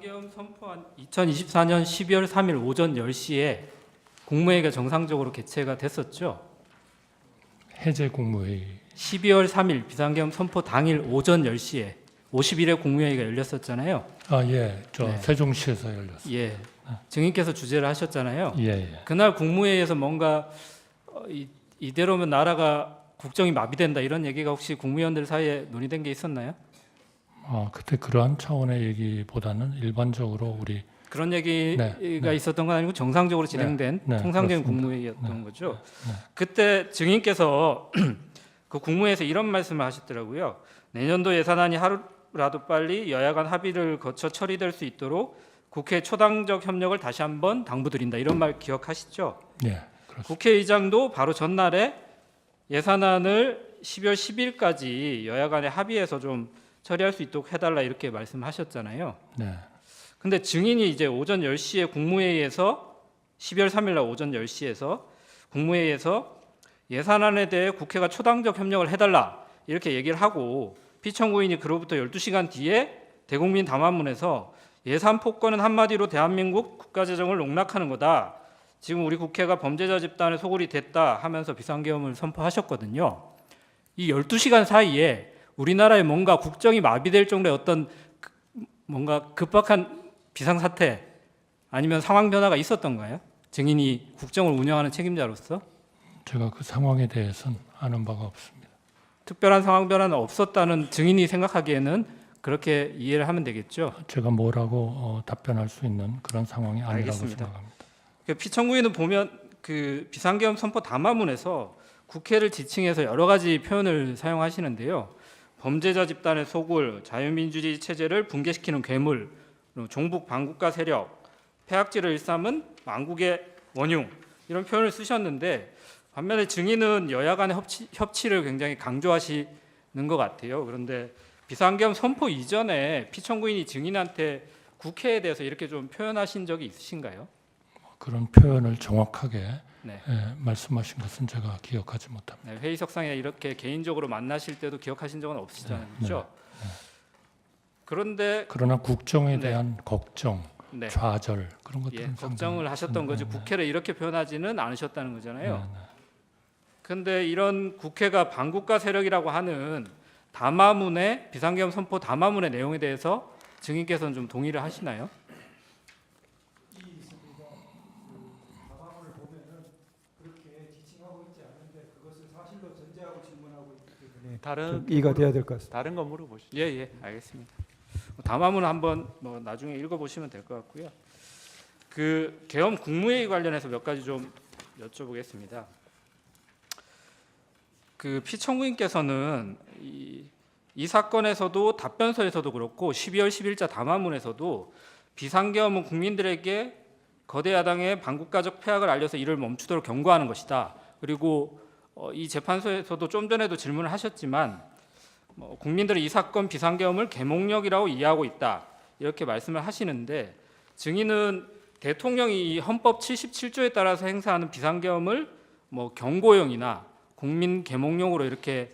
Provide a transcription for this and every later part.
비상계엄 선포한 2024년 12월 3일 오전 10시에 국무회의가 정상적으로 개최가 됐었죠. 해제 국무회의. 12월 3일 비상계엄 선포 당일 오전 10시에 51회 국무회의가 열렸었잖아요. 아, 예. 네. 세종시에서 열렸어요. 예. 증인께서 주재를 하셨잖아요. 예, 예. 그날 국무회의에서 뭔가 이대로면 나라가 국정이 마비된다 이런 얘기가 혹시 국무위원들 사이에 논의된 게 있었나요? 그때 그러한 차원의 얘기보다는 일반적으로 우리 그런 얘기가 있었던 건 아니고 정상적으로 진행된 통상적인 그렇습니다. 국무회의였던 거죠. 그때 증인께서 그 국무회에서 이런 말씀을 하셨더라고요. 내년도 예산안이 하루라도 빨리 여야 간 합의를 거쳐 처리될 수 있도록 국회 초당적 협력을 다시 한번 당부드린다. 이런 말 기억하시죠? 예, 그렇습니다. 국회의장도 바로 전날에 예산안을 12월 10일까지 여야 간에 합의해서 좀 처리할 수 있도록 해달라 이렇게 말씀하셨잖아요. 네. 근데 증인이 이제 오전 10시에 국무회의에서 12월 3일 날 오전 10시에서 국무회의에서 예산안에 대해 국회가 초당적 협력을 해달라 이렇게 얘기를 하고 피청구인이 그로부터 12시간 뒤에 대국민 담화문에서 예산 폭거는 한마디로 대한민국 국가재정을 농락하는 거다. 지금 우리 국회가 범죄자 집단의 소굴이 됐다 하면서 비상계엄을 선포하셨거든요. 이 12시간 사이에 우리나라에 뭔가 국정이 마비될 정도의 어떤 뭔가 급박한 비상사태 아니면 상황 변화가 있었던가요? 증인이 국정을 운영하는 책임자로서? 제가 그 상황에 대해서는 아는 바가 없습니다. 특별한 상황 변화는 없었다는 증인이 생각하기에는 그렇게 이해를 하면 되겠죠. 제가 뭐라고 답변할 수 있는 그런 상황이 아니라고 알겠습니다. 생각합니다. 피청구인은 보면 그 비상계엄 선포 담화문에서 국회를 지칭해서 여러 가지 표현을 사용하시는데요. 범죄자 집단의 소굴, 자유민주주의 체제를 붕괴시키는 괴물, 종북 반국가 세력, 폐악질을 일삼은 망국의 원흉 이런 표현을 쓰셨는데 반면에 증인은 여야 간의 협치를 굉장히 강조하시는 것 같아요. 그런데 비상계엄 선포 이전에 피청구인이 증인한테 국회에 대해서 이렇게 좀 표현하신 적이 있으신가요? 그런 표현을 정확하게 네. 말씀하신 것은 제가 기억하지 못합니다. 네, 회의석상에 이렇게 개인적으로 만나실 때도 기억하신 적은 없으시잖아요. 그렇죠? 그런데 그러나 국정에 대한 걱정, 네. 좌절 그런 것들은 걱정을 하셨던 거지 국회를 이렇게 표현하지는 않으셨다는 거잖아요. 그런데 이런 국회가 반국가 세력이라고 하는 담화문의 비상계엄 선포 담화문의 내용에 대해서 증인께서는 좀 동의를 하시나요? 다른 이해가 돼야 될 것 같습니다. 다른 거 물어보시죠. 예, 알겠습니다. 담화문을 한번 나중에 읽어보시면 될 것 같고요. 그 계엄 국무회의 관련해서 몇 가지 좀 여쭤보겠습니다. 그 피청구인께서는 이 사건에서도 답변서에서도 그렇고 12월 10일자 담화문에서도 비상계엄은 국민들에게 거대 야당의 반국가적 폐악을 알려서 이를 멈추도록 경고하는 것이다. 그리고 이 재판소에서도 좀 전에도 질문을 하셨지만 국민들은 이 사건 비상계엄을 계몽력이라고 이해하고 있다 이렇게 말씀을 하시는데 증인은 대통령이 이 헌법 77조에 따라서 행사하는 비상계엄을 경고용이나 국민 계몽용으로 이렇게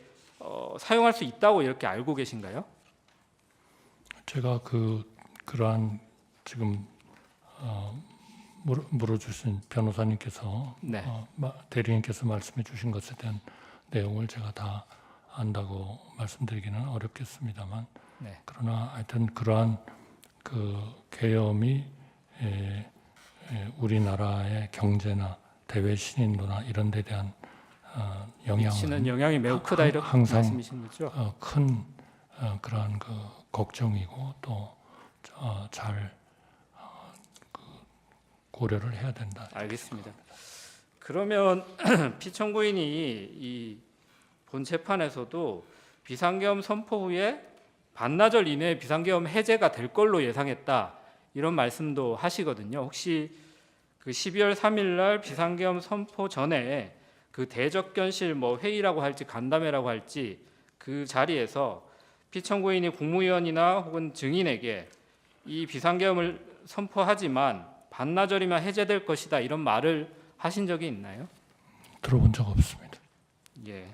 사용할 수 있다고 이렇게 알고 계신가요? 제가 그러한 지금 물어주신 변호사님께서 네. 대리인께서 말씀해 주신 것에 대한 내용을 제가 다 안다고 말씀드리기는 어렵겠습니다만 네. 그러나 하여튼 그러한 그 계엄이 우리나라의 경제나 대외 신인도나 이런 데 대한 미치는 영향이 매우 크다 이렇게 항상 말씀이신 거죠? 큰 그러한 그 걱정이고 또 잘 고려를 해야 된다. 알겠습니다. 그러면 피청구인이 이 본 재판에서도 비상계엄 선포 후에 반나절 이내에 비상계엄 해제가 될 걸로 예상했다 이런 말씀도 하시거든요. 혹시 그 12월 3일 날 비상계엄 선포 전에 그 대적견실 회의라고 할지 간담회라고 할지 그 자리에서 피청구인이 국무위원이나 혹은 증인에게 이 비상계엄을 선포하지만 반나절이면 해제될 것이다 이런 말을 하신 적이 있나요? 들어본 적 없습니다. 예.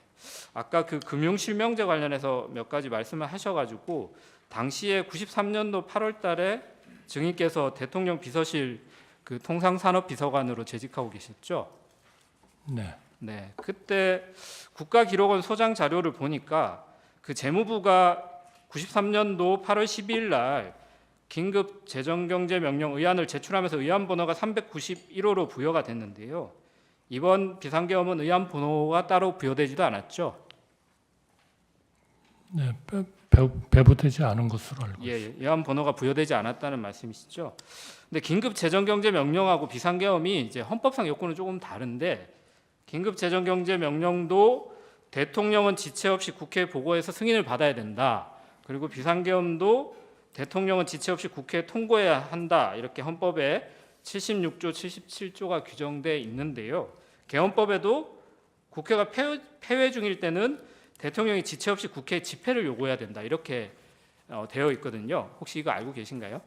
아까 그 금융실명제 관련해서 몇 가지 말씀을 하셔가지고 당시에 93년도 8월달에 증인께서 대통령 비서실 그 통상산업비서관으로 재직하고 계셨죠? 네. 네, 그때 국가기록원 소장 자료를 보니까 그 재무부가 93년도 8월 12일 날 긴급 재정경제명령 의안을 제출하면서 의안 번호가 391호로 부여가 됐는데요. 이번 비상계엄은 의안 번호가 따로 부여되지도 않았죠. 네, 배부되지 않은 것으로 알고 있습니다. 예, 의안 번호가 부여되지 않았다는 말씀이시죠. 근데 긴급 재정경제명령하고 비상계엄이 이제 헌법상 요건은 조금 다른데 긴급 재정경제명령도 대통령은 지체 없이 국회에 보고해서 승인을 받아야 된다. 그리고 비상계엄도 대통령은 지체 없이 국회에 통고해야 한다. 이렇게 헌법에 76조, 77조가 규정돼 있는데요. 개헌법에도 국회가 폐회 중일 때는 대통령이 지체 없이 국회에 집회를 요구해야 된다. 이렇게 되어 있거든요. 혹시 이거 알고 계신가요?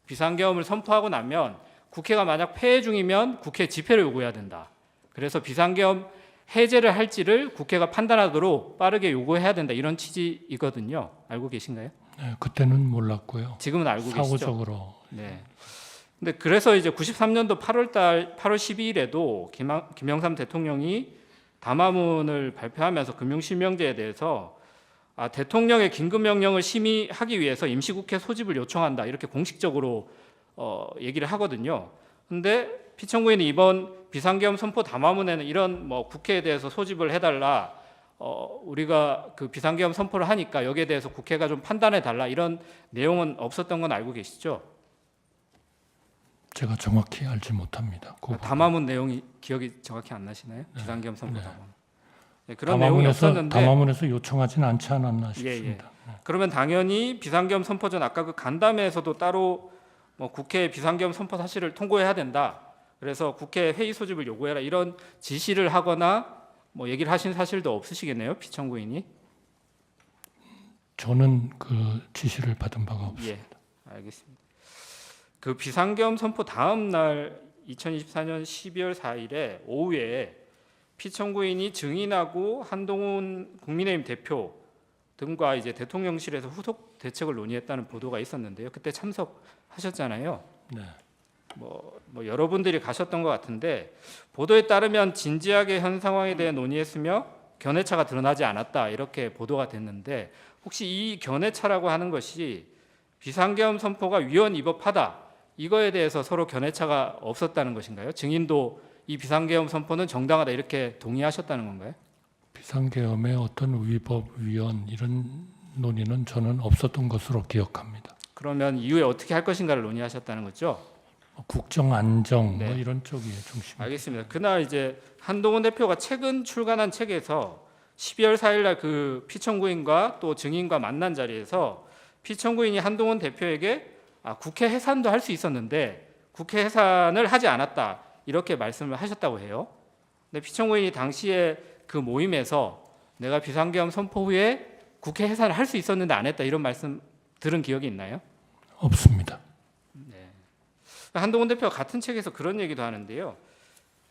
비상계엄을 선포하고 나면 국회가 만약 폐회 중이면 국회 집회를 요구해야 된다. 그래서 비상계엄 해제를 할지를 국회가 판단하도록 빠르게 요구해야 된다. 이런 취지이거든요. 알고 계신가요? 네, 그때는 몰랐고요. 지금은 알고 계시죠? 사고적으로. 네. 근데 그래서 이제 93년도 8월 12일에도 김영삼 대통령이 담화문을 발표하면서 금융실명제에 대해서 대통령의 긴급명령을 심의하기 위해서 임시국회 소집을 요청한다. 이렇게 공식적으로 얘기를 하거든요. 근데 피청구인이 이번 비상계엄 선포 담화문에는 이런 뭐 국회에 대해서 소집을 해달라, 우리가 그 비상계엄 선포를 하니까 여기에 대해서 국회가 좀 판단해 달라 이런 내용은 없었던 건 알고 계시죠? 제가 정확히 알지 못합니다. 담화문 내용이 기억이 정확히 안 나시나요? 네. 비상계엄 선포 네. 담화문. 네, 그런 내용이 없었는데 담화문에서 요청하진 않지 않았나 싶습니다. 네. 그러면 당연히 비상계엄 선포 전 아까 그 간담회에서도 따로 뭐 국회 비상계엄 선포 사실을 통고해야 된다. 그래서 국회 회의 소집을 요구해라 이런 지시를 하거나 뭐 얘기를 하신 사실도 없으시겠네요, 피청구인이? 저는 그 지시를 받은 바가 없습니다. 예, 알겠습니다. 그 비상계엄 선포 다음 날 2024년 12월 4일에 오후에 피청구인이 증인하고 한동훈 국민의힘 대표 등과 이제 대통령실에서 후속 대책을 논의했다는 보도가 있었는데요. 그때 참석하셨잖아요. 네. 뭐 여러분들이 가셨던 것 같은데 보도에 따르면 진지하게 현 상황에 대해 논의했으며 견해차가 드러나지 않았다 이렇게 보도가 됐는데 혹시 이 견해차라고 하는 것이 비상계엄 선포가 위헌위법하다 이거에 대해서 서로 견해차가 없었다는 것인가요? 증인도 이 비상계엄 선포는 정당하다 이렇게 동의하셨다는 건가요? 비상계엄의 어떤 위법, 위헌 이런 논의는 저는 없었던 것으로 기억합니다. 그러면 이후에 어떻게 할 것인가를 논의하셨다는 거죠? 국정 안정 네. 뭐 이런 쪽이 중심. 알겠습니다. 그날 이제 한동훈 대표가 최근 출간한 책에서 12월 4일 날 그 피청구인과 또 증인과 만난 자리에서 피청구인이 한동훈 대표에게 국회 해산도 할 수 있었는데 국회 해산을 하지 않았다 이렇게 말씀을 하셨다고 해요. 근데 피청구인이 당시에 그 모임에서 내가 비상계엄 선포 후에 국회 해산을 할 수 있었는데 안 했다 이런 말씀 들은 기억이 있나요? 없습니다. 한동훈 대표가 같은 책에서 그런 얘기도 하는데요.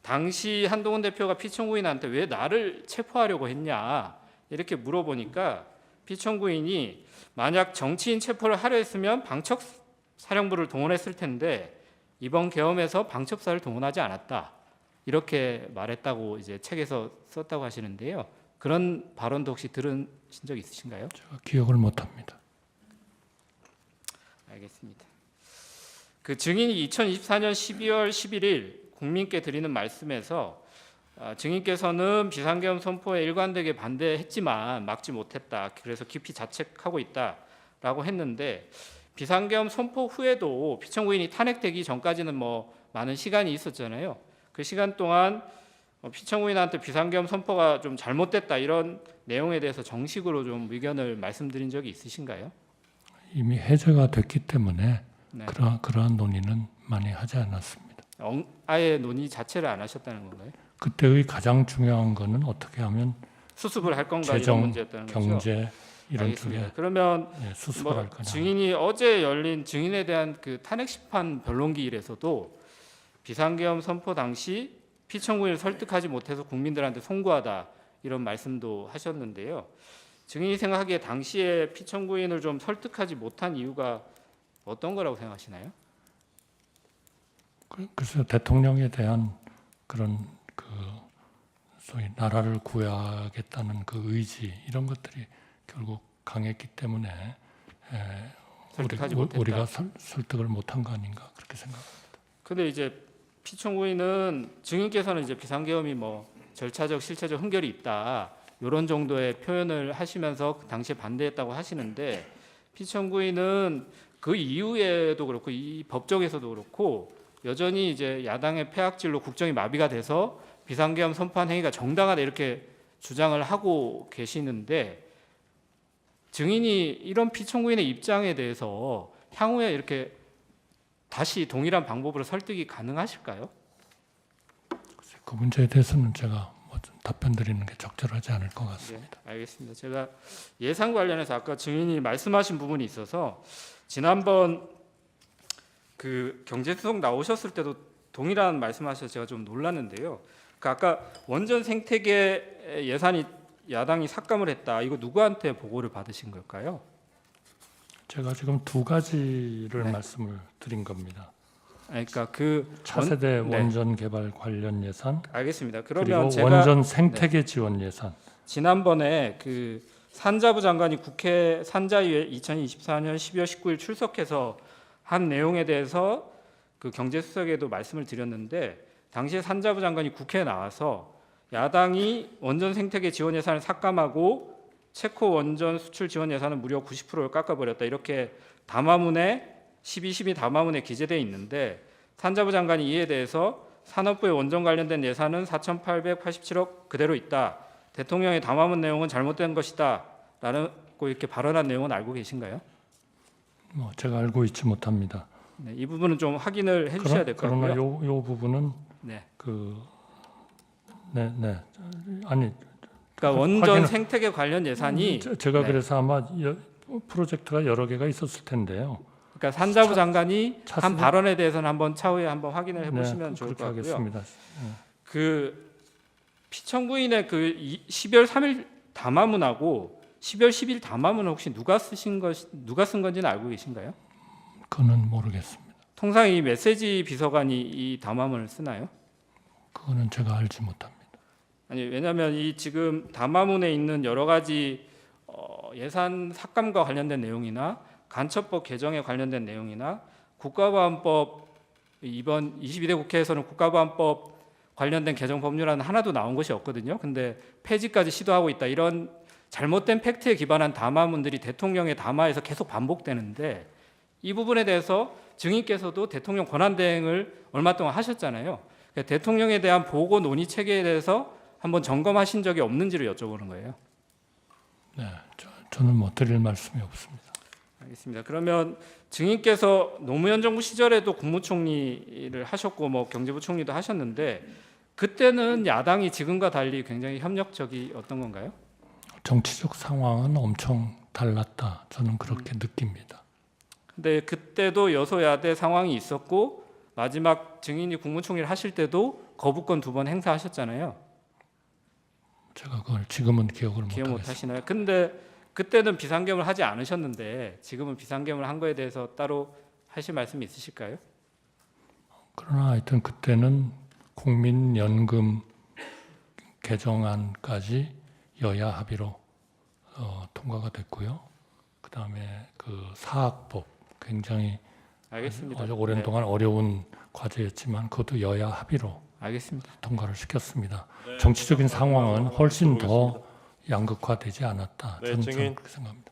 당시 한동훈 대표가 피청구인한테 왜 나를 체포하려고 했냐 이렇게 물어보니까 피청구인이 만약 정치인 체포를 하려 했으면 방첩사령부를 동원했을 텐데 이번 계엄에서 방첩사를 동원하지 않았다 이렇게 말했다고 이제 책에서 썼다고 하시는데요. 그런 발언도 혹시 들으신 적 있으신가요? 제가 기억을 못합니다. 알겠습니다. 그 증인이 2024년 12월 11일 국민께 드리는 말씀에서 증인께서는 비상계엄 선포에 일관되게 반대했지만 막지 못했다. 그래서 깊이 자책하고 있다라고 했는데 비상계엄 선포 후에도 피청구인이 탄핵되기 전까지는 뭐 많은 시간이 있었잖아요. 그 시간 동안 피청구인한테 비상계엄 선포가 좀 잘못됐다 이런 내용에 대해서 정식으로 좀 의견을 말씀드린 적이 있으신가요? 이미 해제가 됐기 때문에 네. 그러한 논의는 많이 하지 않았습니다. 아예 논의 자체를 안 하셨다는 건가요? 그때의 가장 중요한 거는 어떻게 하면 수습을 할 건가 재정, 이런 문제였다는 거죠. 경제 이런 알겠습니다. 쪽에 그러면 수습을 할 거냐. 증인이 어제 열린 증인에 대한 그 탄핵 심판 변론기일에서도 비상계엄 선포 당시 피청구인을 설득하지 못해서 국민들한테 송구하다 이런 말씀도 하셨는데요. 증인이 생각하기에 당시에 피청구인을 좀 설득하지 못한 이유가 어떤 거라고 생각하시나요? 글쎄요, 대통령에 대한 그런 그 소위 나라를 구해야겠다는 그 의지 이런 것들이 결국 강했기 때문에 설득하지 못했다. 우리가 설득을 못한 거 아닌가 그렇게 생각합니다. 근데 이제 피청구인은 증인께서는 이제 비상계엄이 뭐 절차적 실체적 흥결이 있다 이런 정도의 표현을 하시면서 그 당시에 반대했다고 하시는데 피청구인은 그 이후에도 그렇고 이 법정에서도 그렇고 여전히 이제 야당의 폐악질로 국정이 마비가 돼서 비상계엄 선포한 행위가 정당하다 이렇게 주장을 하고 계시는데 증인이 이런 피청구인의 입장에 대해서 향후에 이렇게 다시 동일한 방법으로 설득이 가능하실까요? 그 문제에 대해서는 제가 뭐 좀 답변 드리는 게 적절하지 않을 것 같습니다. 네, 알겠습니다. 제가 예산 관련해서 아까 증인이 말씀하신 부분이 있어서 지난번 그 경제수석 나오셨을 때도 동일한 말씀하셔서 제가 좀 놀랐는데요. 그 아까 원전 생태계 예산이 야당이 삭감을 했다. 이거 누구한테 보고를 받으신 걸까요? 제가 지금 두 가지를 네. 말씀을 드린 겁니다. 그러니까 그 차세대 네. 원전 개발 관련 예산 알겠습니다. 그리고 그러면 제가 원전 생태계 지원 예산 지난번에 그 산자부 장관이 국회 산자위에 2024년 12월 19일 출석해서 한 내용에 대해서 그 경제수석에도 말씀을 드렸는데 당시에 산자부 장관이 국회에 나와서 야당이 원전 생태계 지원 예산을 삭감하고 체코 원전 수출 지원 예산은 무려 90%를 깎아버렸다 이렇게 담화문에 12.12 담화문에 기재되어 있는데 산자부 장관이 이에 대해서 산업부의 원전 관련된 예산은 4,887억 그대로 있다. 대통령의 담화문 내용은 잘못된 것이다. 라고 이렇게 발언한 내용은 알고 계신가요? 뭐 제가 알고 있지 못합니다. 네, 이 부분은 좀 확인을 해주셔야 될 것 그러나 같고요. 요 부분은 네. 아니 그러니까 원전 확인을- 생태계 관련 예산이 제가 네. 그래서 아마 프로젝트가 여러 개가 있었을 텐데요. 그러니까 산자부 장관이 차세대- 한 발언에 대해서는 한번 차후에 한번 확인을 해보시면 네, 좋을 것 그렇게 같고요. 하겠습니다. 그 피청구인의 그 12월 3일 담화문하고 12월 10일 담화문은 혹시 누가 쓴 건지는 알고 계신가요? 그거는 모르겠습니다. 통상 이 메시지 비서관이 이 담화문을 쓰나요? 그거는 제가 알지 못합니다. 아니 왜냐하면 이 지금 담화문에 있는 여러 가지 예산 삭감과 관련된 내용이나 간첩법 개정에 관련된 내용이나 국가보안법 이번 22대 국회에서는 국가보안법 관련된 개정 법률안은 하나도 나온 것이 없거든요. 근데 폐지까지 시도하고 있다. 이런 잘못된 팩트에 기반한 담화문들이 대통령의 담화에서 계속 반복되는데 이 부분에 대해서 증인께서도 대통령 권한대행을 얼마 동안 하셨잖아요. 그러니까 대통령에 대한 보고 논의 체계에 대해서 한번 점검하신 적이 없는지를 여쭤보는 거예요. 네, 저는 뭐 드릴 말씀이 없습니다. 알겠습니다. 그러면 증인께서 노무현 정부 시절에도 국무총리를 하셨고 뭐 경제부총리도 하셨는데 그때는 야당이 지금과 달리 굉장히 협력적이었던 건가요? 정치적 상황은 엄청 달랐다. 저는 그렇게 느낍니다. 근데 그때도 여소야대 상황이 있었고 마지막 증인이 국무총리를 하실 때도 거부권 2번 행사하셨잖아요. 제가 그걸 지금은 기억을 기억 못 못하겠습니다. 하시나요? 근데 그때는 비상계엄을 하지 않으셨는데 지금은 비상계엄을 한 거에 대해서 따로 하실 말씀이 있으실까요? 그러나 하여튼 그때는 국민연금 개정안까지 여야 합의로 통과가 됐고요. 그다음에 그 사학법 굉장히 알겠습니다. 아주 오랜 네, 동안 어려운 과제였지만 그것도 여야 합의로 알겠습니다. 통과를 시켰습니다. 정치적인 상황은 훨씬 더 양극화되지 않았다. 네, 저는 증인. 그렇게 생각합니다.